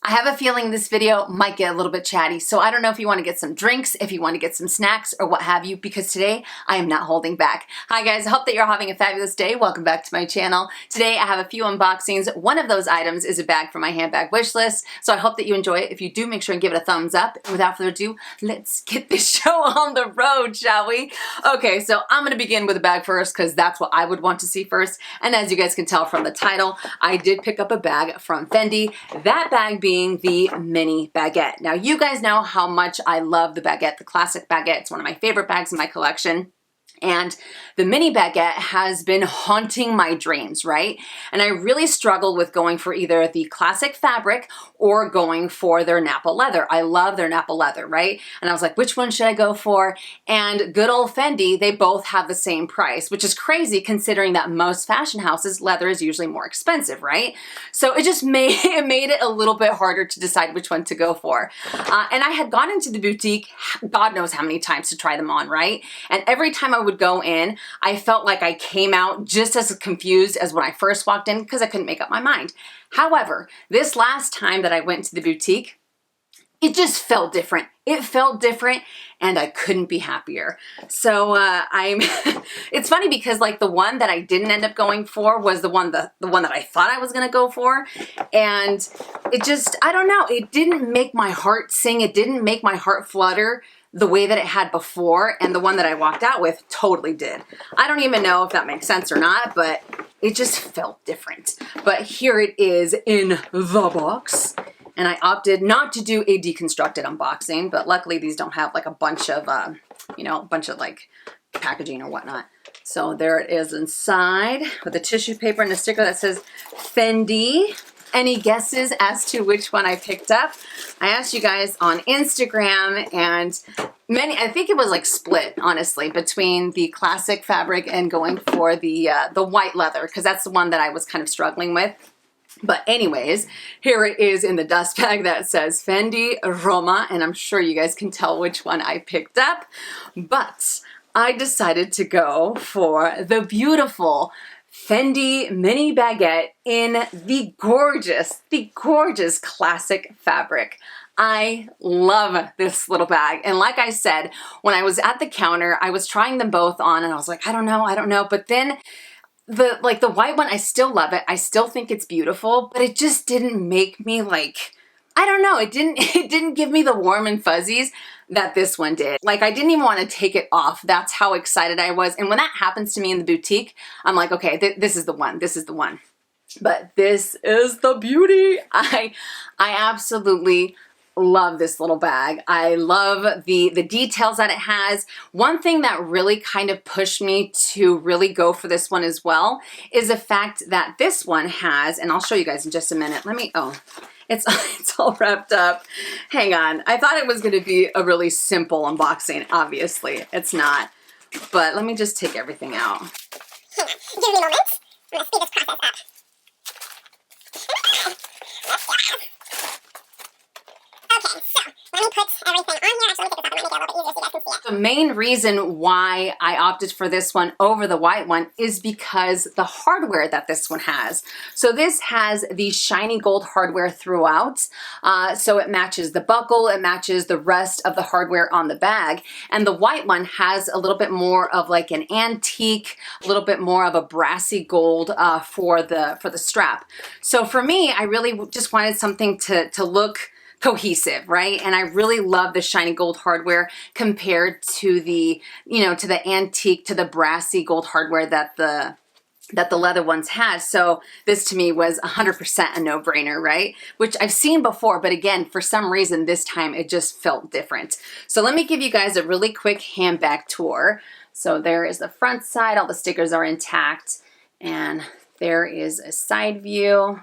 I have a feeling this video might get a little bit chatty, so I don't know if you want to get some drinks, if you want to get some snacks, or what have you, because today I am not holding back. Hi guys, I hope that you're having a fabulous day. Welcome back to my channel. Today I have a few unboxings. One of those items is a bag from my handbag wish list, so I hope that you enjoy it. If you do, make sure and give it a thumbs up. And without further ado, let's get this show on the road, shall we? Okay, so I'm going to begin with the bag first because that's what I would want to see first. And as you guys can tell from the title, I did pick up a bag from Fendi. That bag being the mini Baguette. Now you guys know how much I love the Baguette, the classic Baguette. It's one of my favorite bags in my collection. And the mini Baguette has been haunting my dreams, right? And I really struggled with going for either the classic fabric or going for their Napa leather. I love their Napa leather, right? And I was like, which one should I go for? And good old Fendi, they both have the same price, which is crazy considering that most fashion houses, leather is usually more expensive, right? So it just made it a little bit harder to decide which one to go for. And I had gone into the boutique, God knows how many times to try them on, right? And every time I would go in, I felt like I came out just as confused as when I first walked in because I couldn't make up my mind. However, this last time that I went to the boutique, it just felt different. It felt different and I couldn't be happier. So it's funny because like the one that I didn't end up going for was the one that I thought I was gonna go for. And it just, I don't know, it didn't make my heart sing. It didn't make my heart flutter the way that it had before, and the one that I walked out with totally did. I don't even know if that makes sense or not, but it just felt different. But here it is in the box, and I opted not to do a deconstructed unboxing, but luckily these don't have like a bunch of, like packaging or whatnot. So there it is inside with a tissue paper and a sticker that says Fendi. Any guesses as to which one I picked up? I asked you guys on Instagram, and I think it was like split, honestly, between the classic fabric and going for the white leather, because that's the one that I was kind of struggling with. But anyways, here it is in the dust bag that says Fendi Roma, and I'm sure you guys can tell which one I picked up. But I decided to go for the beautiful Fendi mini Baguette in the gorgeous classic fabric. I love this little bag. And like I said, when I was at the counter, I was trying them both on and I was like, I don't know. But then the white one, I still love it. I still think it's beautiful, but it just didn't make me like, I don't know. It didn't give me the warm and fuzzies that this one did. Like I didn't even want to take it off. That's how excited I was. And when that happens to me in the boutique, I'm like, okay, this is the one. This is the one. But this is the beauty. I absolutely love this little bag. I love the details that it has. One thing that really kind of pushed me to really go for this one as well is the fact that this one has, and I'll show you guys in just a minute. It's all wrapped up. Hang on. I thought it was going to be a really simple unboxing. Obviously, it's not. But let me just take everything out. Hang on. Give me a moment. I'm going to speed this process up. Okay, so let me put everything on here. Actually, let me take this off. It might make it a little bit easier so you guys can see it. The main reason why I opted for this one over the white one is because the hardware that this one has. So this has the shiny gold hardware throughout. So it matches the buckle, it matches the rest of the hardware on the bag. And the white one has a little bit more of like an antique, a little bit more of a brassy gold for the strap. So for me, I really just wanted something to look cohesive, right? And I really love the shiny gold hardware compared to the, to the antique, to the brassy gold hardware that the leather ones had. So this to me was 100% a no-brainer, right? Which I've seen before, but again, for some reason this time it just felt different. So let me give you guys a really quick handbag tour. So there is the front side, all the stickers are intact, and there is a side view.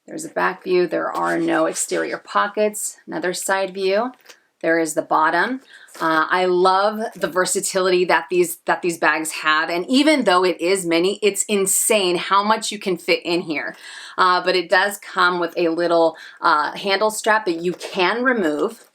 There's a back view. There are no exterior pockets. Another side view. There is the bottom. I love the versatility that these bags have, and even though it is mini, it's insane how much you can fit in here. But it does come with a little handle strap that you can remove,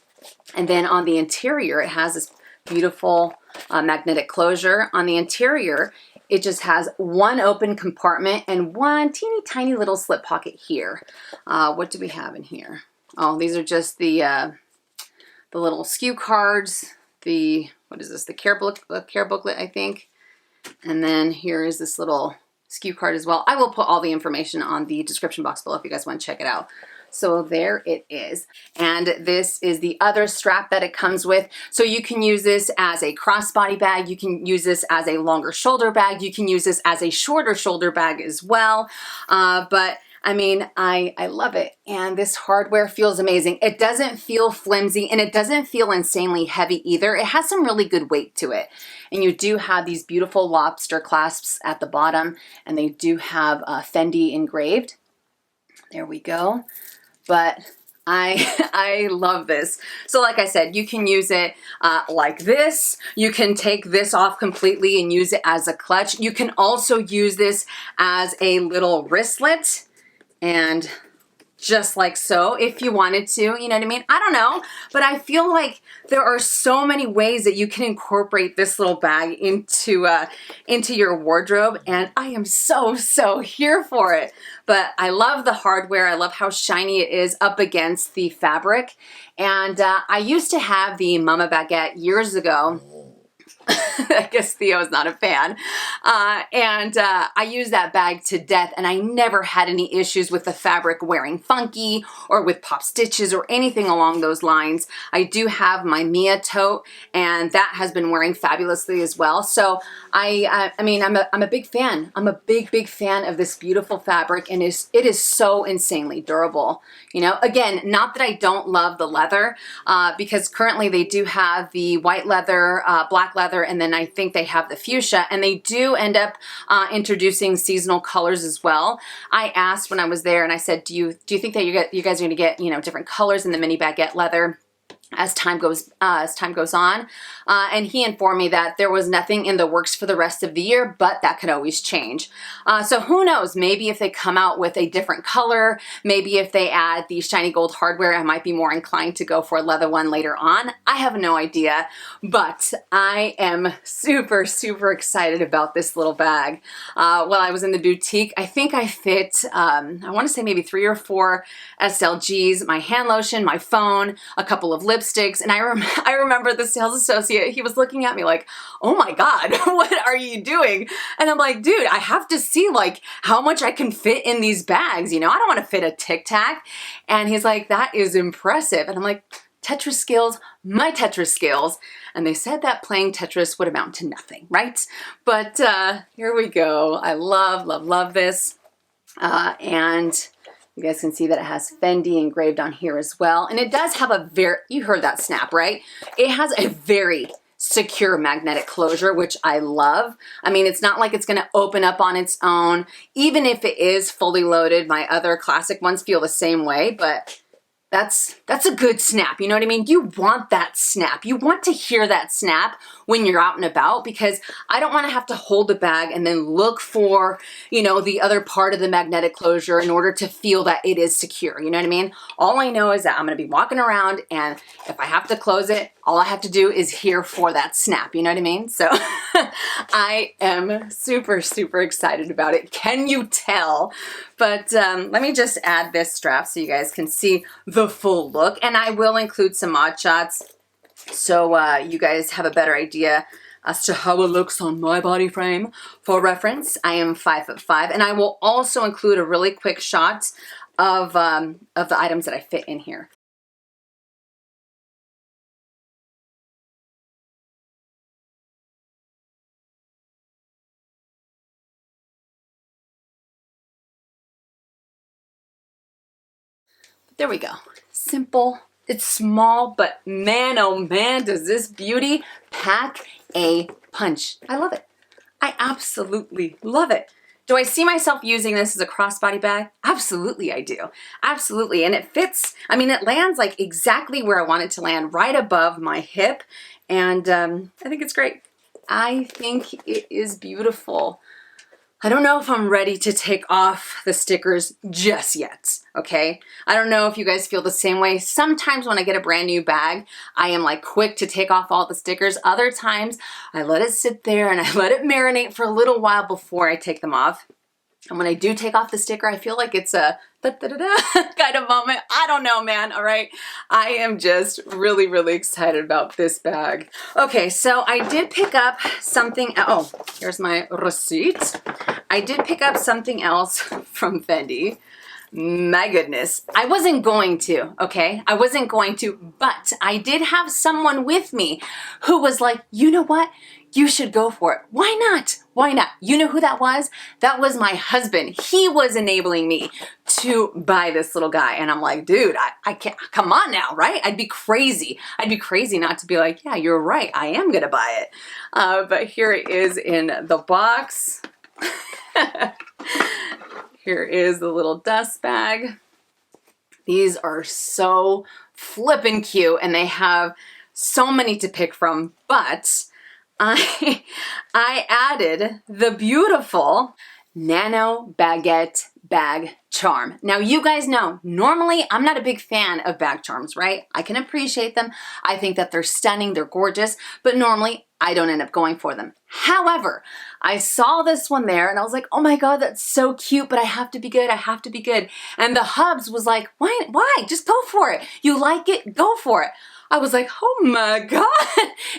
and then on the interior it has this beautiful magnetic closure. On the interior, it just has one open compartment and one teeny tiny little slip pocket here. What do we have in here? Oh, these are just the little SKU cards. What is this? The care booklet, I think. And then here is this little SKU card as well. I will put all the information on the description box below if you guys want to check it out. So there it is. And this is the other strap that it comes with. So you can use this as a crossbody bag. You can use this as a longer shoulder bag. You can use this as a shorter shoulder bag as well. But I mean, I love it. And this hardware feels amazing. It doesn't feel flimsy and it doesn't feel insanely heavy either. It has some really good weight to it. And you do have these beautiful lobster clasps at the bottom, and they do have Fendi engraved. There we go. But I love this. So like I said, you can use it like this. You can take this off completely and use it as a clutch. You can also use this as a little wristlet, and just like so, if you wanted to, you know what I mean? I don't know, but I feel like there are so many ways that you can incorporate this little bag into your wardrobe, and I am so here for it. But I love the hardware. I love how shiny it is up against the fabric. And I used to have the Mama Baguette years ago. I guess Theo's not a fan. I use that bag to death, and I never had any issues with the fabric wearing funky or with pop stitches or anything along those lines. I do have my Mia tote, and that has been wearing fabulously as well. So I mean, I'm a big fan. I'm a big fan of this beautiful fabric, and it is so insanely durable. You know, again, not that I don't love the leather, because currently they do have the white leather, black leather, and then I think they have the fuchsia, and they do end up introducing seasonal colors as well. I asked when I was there, and I said, do you think that you guys are going to get, you know, different colors in the mini baguette leather as time goes on? And he informed me that there was nothing in the works for the rest of the year, but that could always change. So who knows, maybe if they come out with a different color, maybe if they add the shiny gold hardware, I might be more inclined to go for a leather one later on. I have no idea, but I am super excited about this little bag. While I was in the boutique, I think I fit, I want to say maybe 3 or 4 SLGs, my hand lotion, my phone, a couple of lipsticks, and I remember the sales associate, he was looking at me like, oh my God, what are you doing? And I'm like, dude, I have to see like how much I can fit in these bags. You know, I don't want to fit a Tic Tac. And he's like, that is impressive. And I'm like, Tetris skills, my Tetris skills. And they said that playing Tetris would amount to nothing, right? But here we go. I love this. And you guys can see that it has Fendi engraved on here as well. And it does have a you heard that snap, right? It has a very secure magnetic closure, which I love. I mean, it's not like it's gonna open up on its own. Even if it is fully loaded, my other classic ones feel the same way, but that's a good snap. You know what I mean? You want that snap. You want to hear that snap when you're out and about, because I don't want to have to hold the bag and then look for, you know, the other part of the magnetic closure in order to feel that it is secure. You know what I mean? All I know is that I'm going to be walking around, and if I have to close it, all I have to do is hear for that snap. You know what I mean? So I am super excited about it. Can you tell? But let me just add this strap so you guys can see the full look, and I will include some mod shots so you guys have a better idea as to how it looks on my body frame. For reference, I am 5'5", and I will also include a really quick shot of the items that I fit in here. There we go. Simple. It's small, but man, oh man, does this beauty pack a punch. I love it. I absolutely love it. Do I see myself using this as a crossbody bag? Absolutely I do. Absolutely. And it fits, I mean, it lands like exactly where I want it to land, right above my hip. And I think it's great. I think it is beautiful. I don't know if I'm ready to take off the stickers just yet, okay? I don't know if you guys feel the same way. Sometimes when I get a brand new bag, I am like quick to take off all the stickers. Other times, I let it sit there and I let it marinate for a little while before I take them off. And when I do take off the sticker, I feel like it's a kind of moment. I don't know, man. All right. I am just really, really excited about this bag. Okay, so I did pick up something. Oh, here's my receipt. I did pick up something else from Fendi. My goodness. I wasn't going to, okay? I wasn't going to, but I did have someone with me who was like, you know what? You should go for it. Why not? Why not? You know who that was? That was my husband. He was enabling me to buy this little guy. And I'm like, dude, I can't, come on now, right? I'd be crazy. I'd be crazy not to be like, yeah, you're right. I am going to buy it. But here it is in the box. Here is the little dust bag. These are so flippin' cute and they have so many to pick from, but I added the beautiful Nano Baguette bag charm. Now you guys know, normally I'm not a big fan of bag charms, right? I can appreciate them. I think that they're stunning, they're gorgeous, but normally I don't end up going for them. However, I saw this one there and I was like, oh my God, that's so cute, but I have to be good, I have to be good. And the hubs was like, why? Just go for it. You like it, go for it. I was like, oh my God.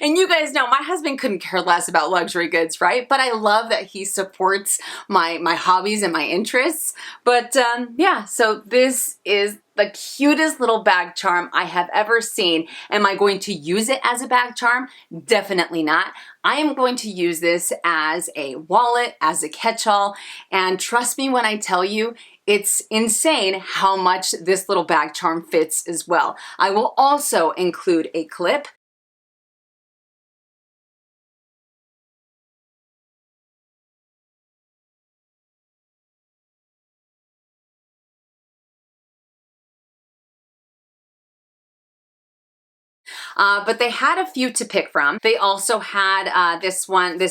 And you guys know my husband couldn't care less about luxury goods, right? But I love that he supports my hobbies and my interests. But yeah, so this is the cutest little bag charm I have ever seen. Am I going to use it as a bag charm? Definitely not. I am going to use this as a wallet, as a catch-all, and trust me when I tell you, it's insane how much this little bag charm fits as well. I will also include a clip. But they had a few to pick from. They also had this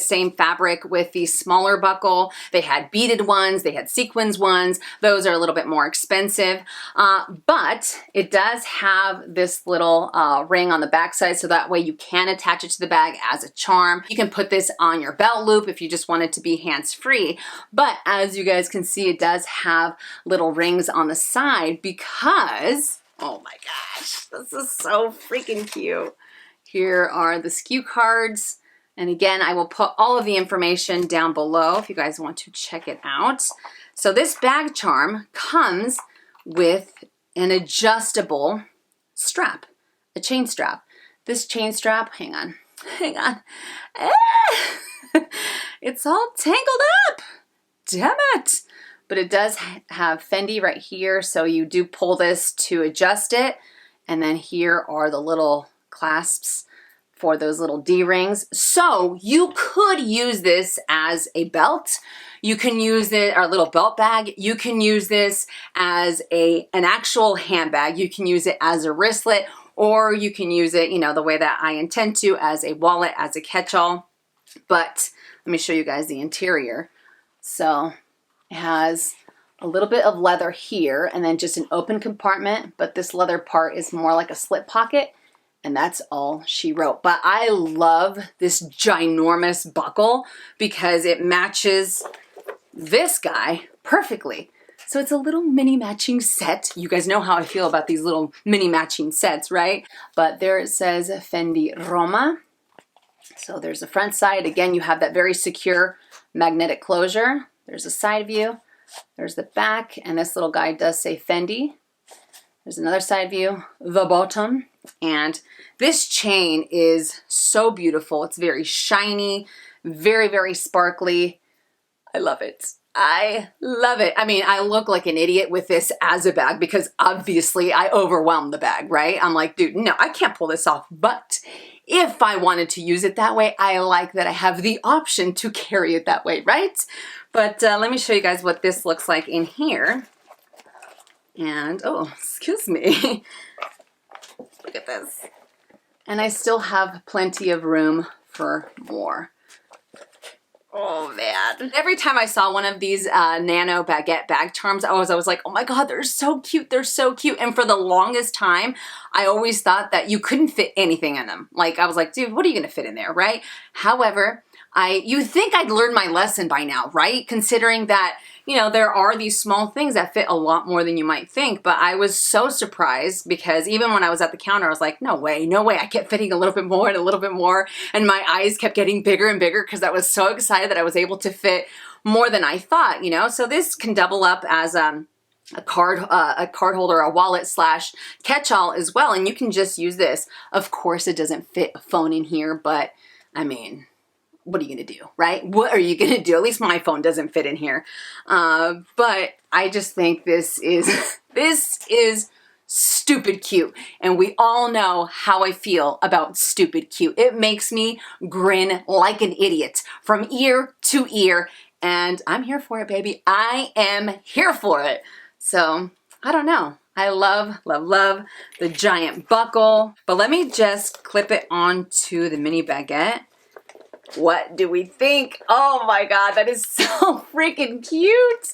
same fabric with the smaller buckle. They had beaded ones, they had sequins ones. Those are a little bit more expensive. But it does have this little ring on the backside, so that way you can attach it to the bag as a charm. You can put this on your belt loop if you just want it to be hands-free. But as you guys can see, it does have little rings on the side because, oh my gosh, this is so freaking cute. Here are the SKU cards. And again, I will put all of the information down below if you guys want to check it out. So this bag charm comes with an adjustable strap, a chain strap. This chain strap, hang on. It's all tangled up. Damn it. But it does have Fendi right here, so you do pull this to adjust it. And then here are the little clasps for those little D-rings. So you could use this as a belt. You can use it, or a little belt bag. You can use this as an actual handbag. You can use it as a wristlet, or you can use it, you know, the way that I intend to, as a wallet, as a catch-all. But let me show you guys the interior. So it has a little bit of leather here and then just an open compartment, but this leather part is more like a slip pocket, and that's all she wrote. But I love this ginormous buckle because it matches this guy perfectly. So it's a little mini matching set. You guys know how I feel about these little mini matching sets, right? But there it says Fendi Roma. So there's the front side. Again, you have that very secure magnetic closure. There's a side view, there's the back, and this little guy does say Fendi. There's another side view, the bottom, and this chain is so beautiful. It's very shiny, very, very sparkly. I love it. I love it. I mean, I look like an idiot with this as a bag because obviously I overwhelmed the bag, right? I'm like, dude, no, I can't pull this off. But if I wanted to use it that way, I like that I have the option to carry it that way, right? But let me show you guys what this looks like in here. And, oh, excuse me. Look at this. And I still have plenty of room for more. Oh man. Every time I saw one of these Nano Baguette bag charms, I was like, oh my God, they're so cute. They're so cute. And for the longest time, I always thought that you couldn't fit anything in them. Like, I was like, dude, what are you going to fit in there, right? However, you think I'd learned my lesson by now, right? Considering that, you know, there are these small things that fit a lot more than you might think, but I was so surprised because even when I was at the counter, I was like, no way, no way. I kept fitting a little bit more and a little bit more, and my eyes kept getting bigger and bigger because I was so excited that I was able to fit more than I thought, you know? So this can double up as a card holder, a wallet slash catch-all as well, and you can just use this. Of course, it doesn't fit a phone in here, but I mean, what are you gonna do, right? What are you gonna do? At least my phone doesn't fit in here. But I just think this is stupid cute. And we all know how I feel about stupid cute. It makes me grin like an idiot from ear to ear. And I'm here for it, baby. I am here for it. So I don't know. I love, love, love the giant buckle. But let me just clip it onto the mini baguette. What do we think? Oh my God, that is so freaking cute.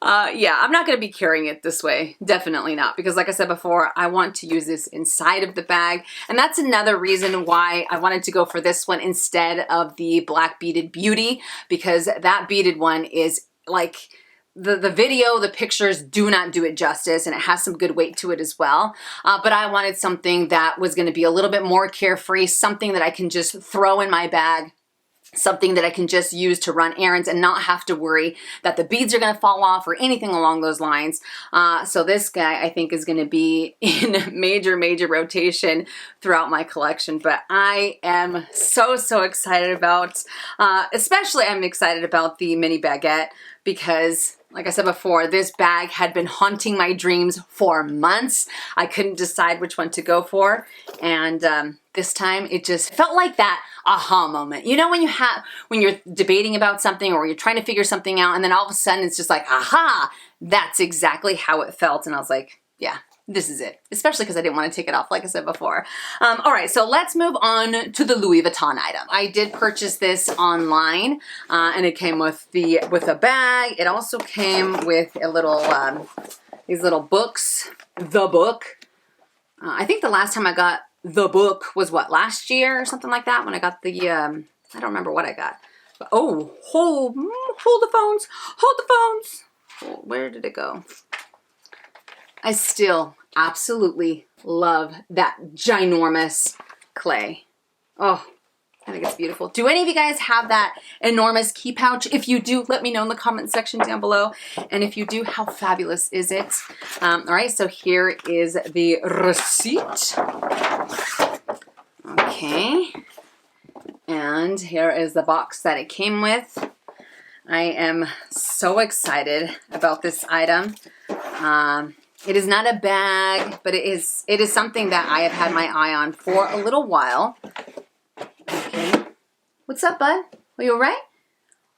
Yeah, I'm not gonna be carrying it this way. Definitely not, because like I said before, I want to use this inside of the bag. And that's another reason why I wanted to go for this one instead of the black beaded beauty, because that beaded one is like, the video, the pictures do not do it justice, and it has some good weight to it as well. But I wanted something that was gonna be a little bit more carefree, something that I can just throw in my bag, something that I can just use to run errands and not have to worry that the beads are gonna fall off or anything along those lines. So this guy I think is gonna be in major, major rotation throughout my collection, but I am so, so excited about, especially I'm excited about the mini baguette because like I said before, this bag had been haunting my dreams for months. I couldn't decide which one to go for. And this time it just felt like that aha moment. You know, when you're debating about something or you're trying to figure something out and then all of a sudden it's just like, aha, that's exactly how it felt. And I was like, yeah, this is it, especially because I didn't want to take it off, like I said before. All right, so let's move on to the Louis Vuitton item. I did purchase this online, and it came with a bag. It also came with a little these little books. The book. I think the last time I got the book was what, last year or something like that, when I got the I don't remember what I got. But, oh, hold the phones, hold the phones. Oh, where did it go? I still absolutely love that ginormous clay. Oh, I think it's beautiful. Do any of you guys have that enormous key pouch? If you do, let me know in the comment section down below. And if you do, how fabulous is it? All right, so here is the receipt. Okay. And here is the box that it came with. I am so excited about this item. It is not a bag, but it is something that I have had my eye on for a little while. Okay. What's up, bud? Are you all right?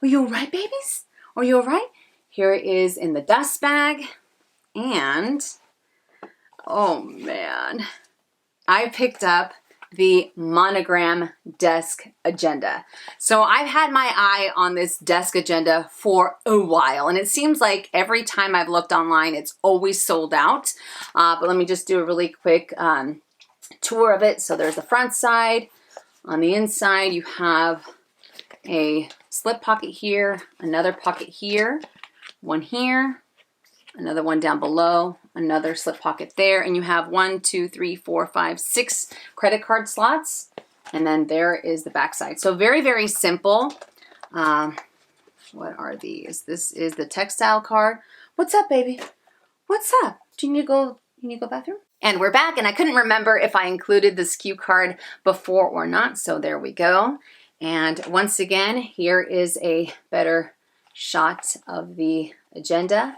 Are you all right, babies? Are you all right? Here it is in the dust bag. And, oh man, I picked up the monogram desk agenda. So I've had my eye on this desk agenda for a while, and it seems like every time I've looked online, it's always sold out. But let me just do a really quick tour of it. So there's the front side. On the inside, you have a slip pocket here, another pocket here, one here, another one down below, another slip pocket there, and you have 1, 2, 3, 4, 5, 6 credit card slots, and then there is the back side. So very, very simple. What are these? This is the textile card. What's up, baby? What's up? Do you need to go bathroom? And we're back, and I couldn't remember if I included the SKU card before or not, so there we go. And once again, here is a better shot of the agenda.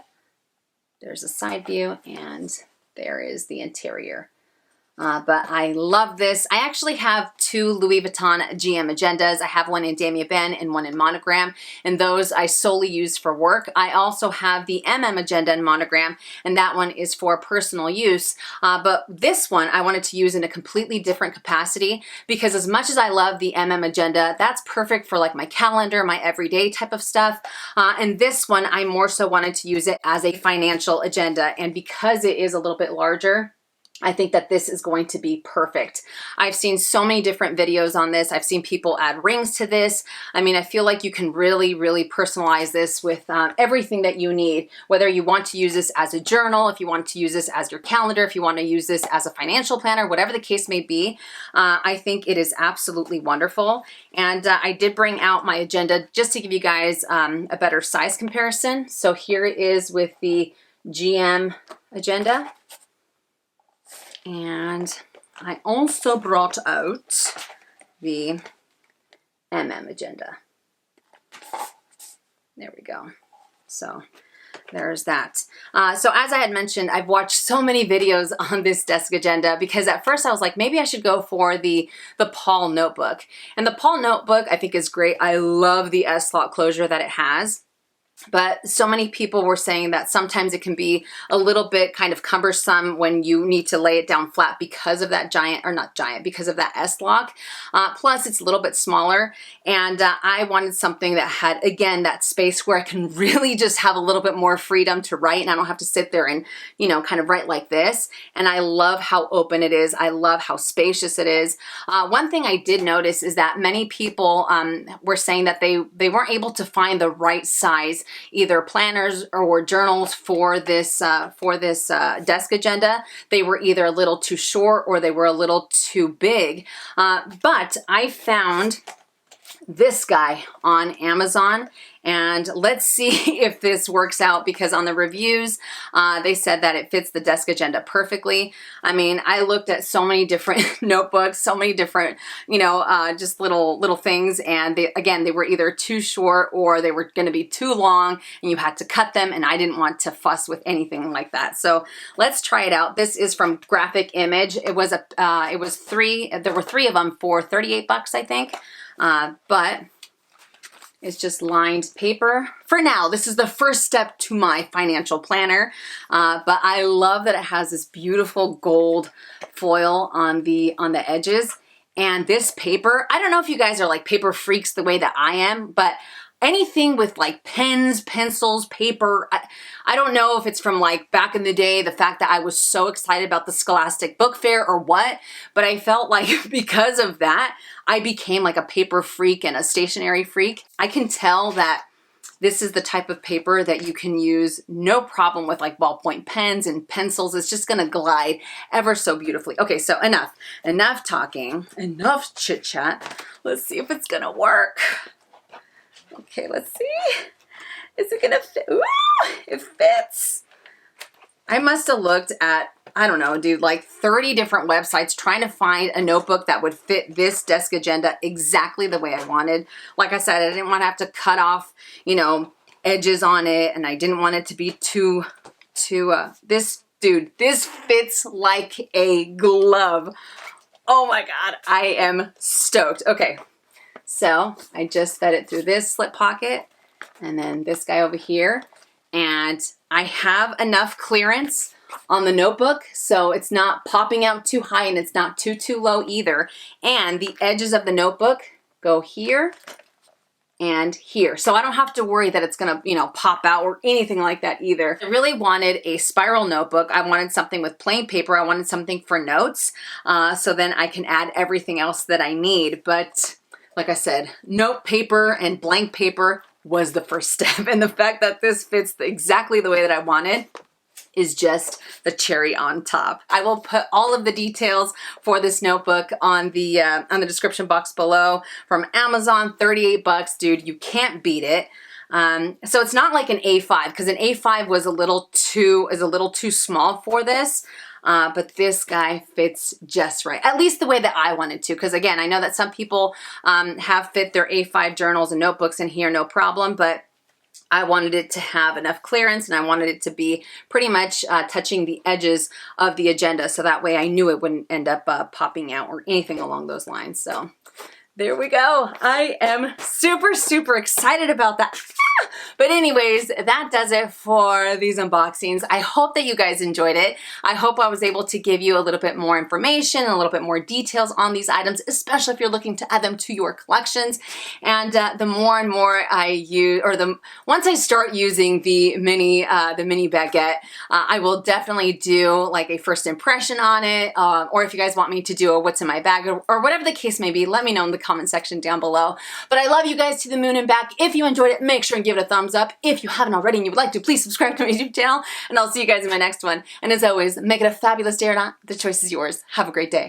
There's a side view, and there is the interior. But I love this. I actually have 2 Louis Vuitton GM agendas. I have one in Damier Ebene and one in monogram, and those I solely use for work. I also have the MM agenda in monogram, and that one is for personal use. But this one I wanted to use in a completely different capacity, because as much as I love the MM agenda, that's perfect for like my calendar, my everyday type of stuff. And this one, I more so wanted to use it as a financial agenda. And because it is a little bit larger, I think that this is going to be perfect. I've seen so many different videos on this. I've seen people add rings to this. I mean, I feel like you can really, really personalize this with everything that you need, whether you want to use this as a journal, if you want to use this as your calendar, if you want to use this as a financial planner, whatever the case may be. I think it is absolutely wonderful. And I did bring out my agenda just to give you guys a better size comparison. So here it is with the GM agenda. And I also brought out the MM agenda. There we go. So there's that. So as I had mentioned, I've watched so many videos on this desk agenda because at first I was like, maybe I should go for the Paul notebook. And the Paul notebook I think is great. I love the S-slot closure that it has. But so many people were saying that sometimes it can be a little bit kind of cumbersome when you need to lay it down flat because of that because of that S-lock. Plus it's a little bit smaller, and I wanted something that had, again, that space where I can really just have a little bit more freedom to write, and I don't have to sit there and, you know, kind of write like this. And I love how open it is. I love how spacious it is. One thing I did notice is that many people were saying that they weren't able to find the right size, either planners or journals for this desk agenda. They were either a little too short or they were a little too big. But I found this guy on Amazon, and let's see if this works out, because on the reviews they said that it fits the desk agenda perfectly. I mean, I looked at so many different notebooks, so many different, you know, just little things, and they were either too short or they were going to be too long and you had to cut them, and I didn't want to fuss with anything like that. So let's try it out. This is from Graphic Image. There were three of them for 38 bucks, I think. But it's just lined paper. For now, this is the first step to my financial planner. But I love that it has this beautiful gold foil on the edges. And this paper, I don't know if you guys are like paper freaks the way that I am, but anything with like pens, pencils, paper, I don't know if it's from like back in the day, the fact that I was so excited about the Scholastic Book Fair or what, but I felt like because of that, I became like a paper freak and a stationery freak. I can tell that this is the type of paper that you can use no problem with, like ballpoint pens and pencils. It's just gonna glide ever so beautifully. Okay, so enough talking, enough chit chat. Let's see if it's gonna work. Okay, let's see. Is it gonna fit? Ooh, it fits. I must have looked at, I don't know, dude, like 30 different websites trying to find a notebook that would fit this desk agenda exactly the way I wanted. Like I said, I didn't want to have to cut off, you know, edges on it, and I didn't want it to be too, this fits like a glove. Oh my God, I am stoked. Okay. So I just fed it through this slip pocket and then this guy over here. And I have enough clearance on the notebook, so it's not popping out too high and it's not too low either. And the edges of the notebook go here and here. So I don't have to worry that it's gonna, you know, pop out or anything like that either. I really wanted a spiral notebook. I wanted something with plain paper. I wanted something for notes. So then I can add everything else that I need. But like I said, note paper and blank paper was the first step. And the fact that this fits exactly the way that I wanted is just the cherry on top. I will put all of the details for this notebook on the description box below. From Amazon, 38 bucks, dude, you can't beat it. So it's not like an A5, because an A5 was a little too small for this. But this guy fits just right, at least the way that I wanted to. Because again, I know that some people have fit their A5 journals and notebooks in here, no problem, but I wanted it to have enough clearance, and I wanted it to be pretty much touching the edges of the agenda, so that way I knew it wouldn't end up popping out or anything along those lines. So There we go. I am super, super excited about that. But anyways, that does it for these unboxings. I hope that you guys enjoyed it. I hope I was able to give you a little bit more information, a little bit more details on these items, especially if you're looking to add them to your collections. And the more and more I use, or once I start using the mini baguette, I will definitely do like a first impression on it. Or if you guys want me to do a what's in my bag or whatever the case may be, let me know in the comment section down below. But I love you guys to the moon and back. If you enjoyed it, make sure and give it a thumbs up. If you haven't already and you would like to, please subscribe to my YouTube channel, and I'll see you guys in my next one. And as always, make it a fabulous day or not, the choice is yours. Have a great day.